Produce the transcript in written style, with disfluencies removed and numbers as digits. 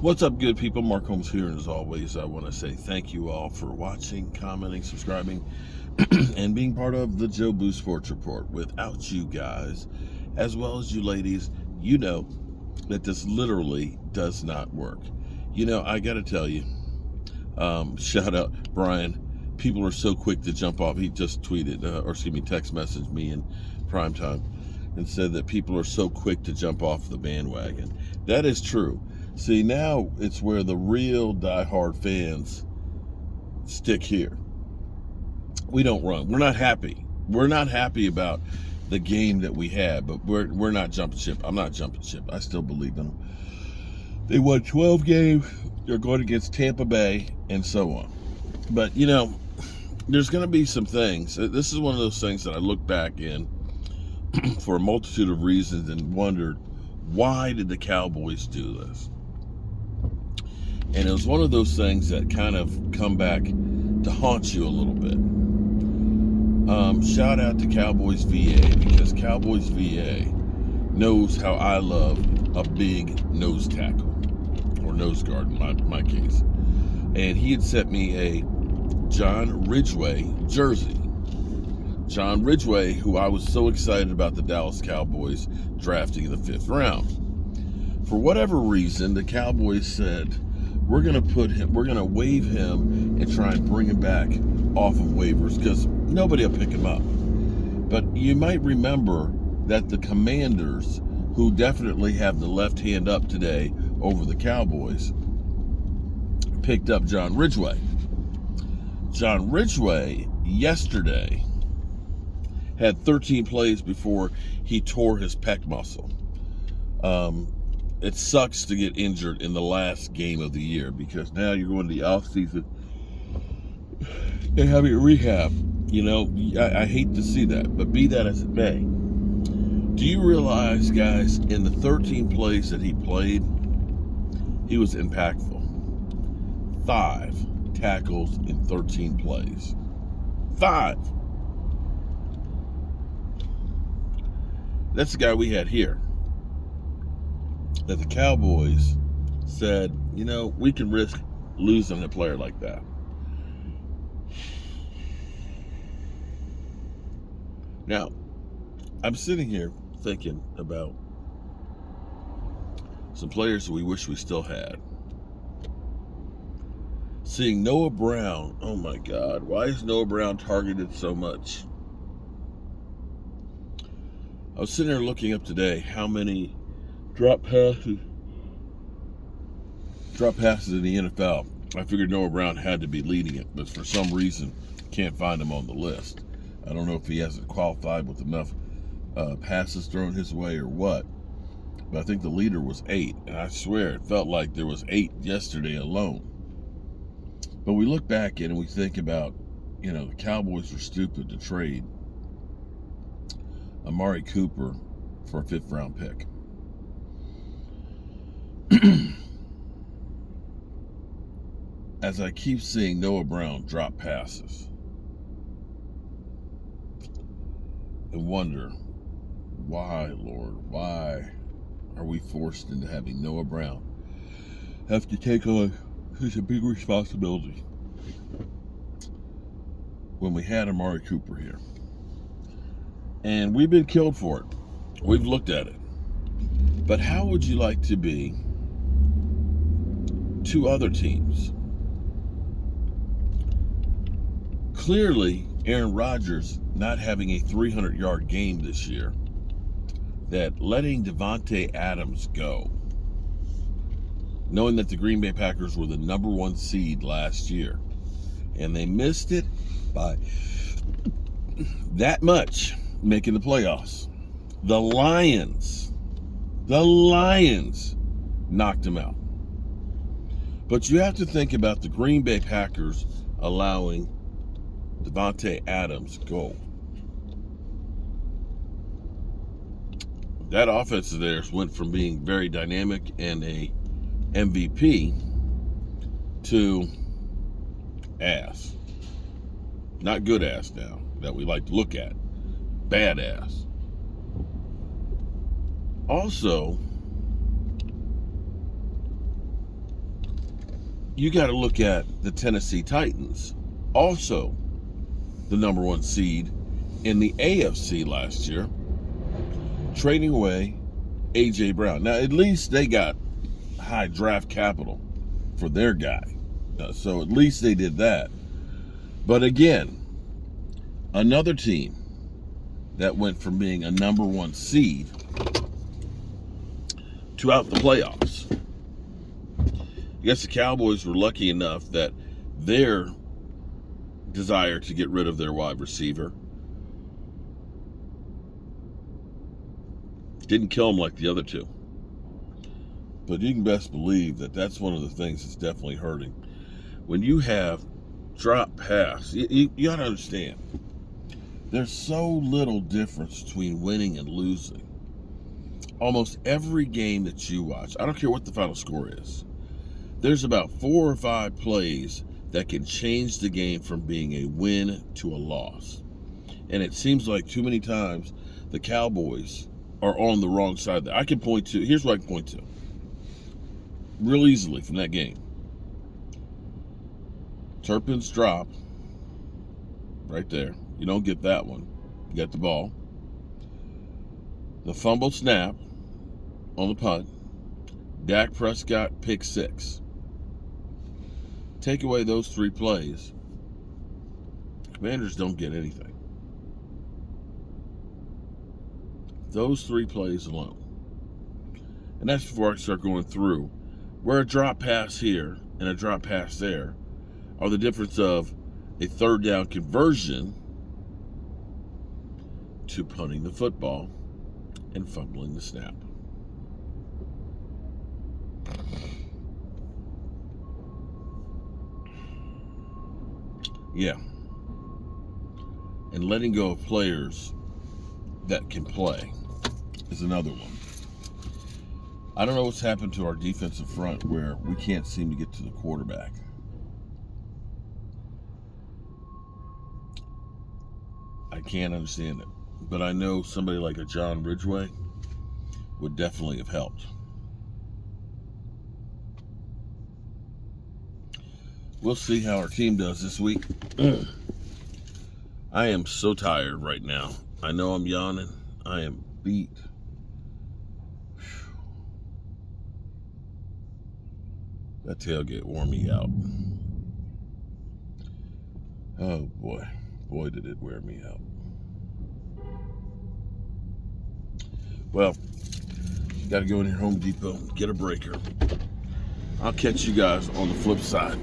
What's up, good people? Mark Holmes here, and as always, I want to say thank you all for watching, commenting, subscribing, and being part of the Joe Boo Sports Report. Without you guys, as well as you ladies, you know that this literally does not work. I got to tell you, shout out Brian. People are so quick to jump off. He just tweeted, text messaged me in prime time and said that people are so quick to jump off the bandwagon. That is true. See, now it's where the real diehard fans stick here. We don't run. We're not happy. We're not happy about the game that we had, but we're not jumping ship. I'm not jumping ship. I still believe in them. They won 12 games. They're going against Tampa Bay and so on. But, there's going to be some things. This is one of those things that I look back in for a multitude of reasons and wondered, why did the Cowboys do this? And it was one of those things that kind of come back to haunt you a little bit. Shout out to Cowboys VA, because Cowboys VA knows how I love a big nose tackle, or nose guard in my case. And he had sent me a John Ridgeway jersey. John Ridgeway, who I was so excited about the Dallas Cowboys drafting in the 5th round. For whatever reason, the Cowboys said, we're going to waive him and try and bring him back off of waivers because nobody will pick him up. But you might remember that the Commanders, who definitely have the left hand up today over the Cowboys, picked up John Ridgeway. John Ridgeway yesterday had 13 plays before he tore his pec muscle. It sucks to get injured in the last game of the year because now you're going to the off season and having a rehab. I hate to see that, but be that as it may, do you realize, guys, in the 13 plays that he played, he was impactful. 5 tackles in 13 plays. 5. That's the guy we had here. That the Cowboys said, we can risk losing a player like that. Now, I'm sitting here thinking about some players we wish we still had. Seeing Noah Brown, oh my God, why is Noah Brown targeted so much? I was sitting there looking up today how many drop passes in the NFL. I figured Noah Brown had to be leading it, but for some reason, can't find him on the list. I don't know if he hasn't qualified with enough passes thrown his way or what, but I think the leader was 8, and I swear it felt like there was 8 yesterday alone. But we look back and we think about, the Cowboys were stupid to trade Amari Cooper for a 5th round pick. As I keep seeing Noah Brown drop passes and wonder, why, Lord, why are we forced into having Noah Brown have to take on such a big responsibility when we had Amari Cooper here? And we've been killed for it. We've looked at it. But how would you like to be 2 other teams? Clearly, Aaron Rodgers not having a 300-yard game this year, that letting Davante Adams go, knowing that the Green Bay Packers were the number 1 seed last year, and they missed it by that much, making the playoffs. The Lions knocked them out. But you have to think about the Green Bay Packers allowing Davante Adams go. That offense of theirs went from being very dynamic and a MVP to ass. Not good ass now that we like to look at. Bad ass. Also, you got to look at the Tennessee Titans, also the number 1 seed in the AFC last year, trading away A.J. Brown. Now, at least they got high draft capital for their guy. So at least they did that. But again, another team that went from being a number 1 seed to out the playoffs. I guess the Cowboys were lucky enough that their desire to get rid of their wide receiver didn't kill them like the other two. But you can best believe that that's one of the things that's definitely hurting. When you have drop pass, you got to understand, there's so little difference between winning and losing. Almost every game that you watch, I don't care what the final score is, there's about 4 or 5 plays that can change the game from being a win to a loss. And it seems like too many times the Cowboys are on the wrong side. I can point to, here's what I can point to real easily from that game. Turpin's drop right there. You don't get that one. You got the ball. The fumble snap on the punt. Dak Prescott pick 6. Take away those 3 plays, Commanders don't get anything. Those 3 plays alone. And that's before I start going through where a drop pass here and a drop pass there are the difference of a 3rd down conversion to punting the football and fumbling the snap. Yeah. And letting go of players that can play is another one. I don't know what's happened to our defensive front where we can't seem to get to the quarterback. I can't understand it. But I know somebody like a John Ridgway would definitely have helped. We'll see how our team does this week. I am so tired right now. I know I'm yawning. I am beat. That tailgate wore me out. Oh boy. Boy, did it wear me out. Well, got to go in here, Home Depot, get a breaker. I'll catch you guys on the flip side.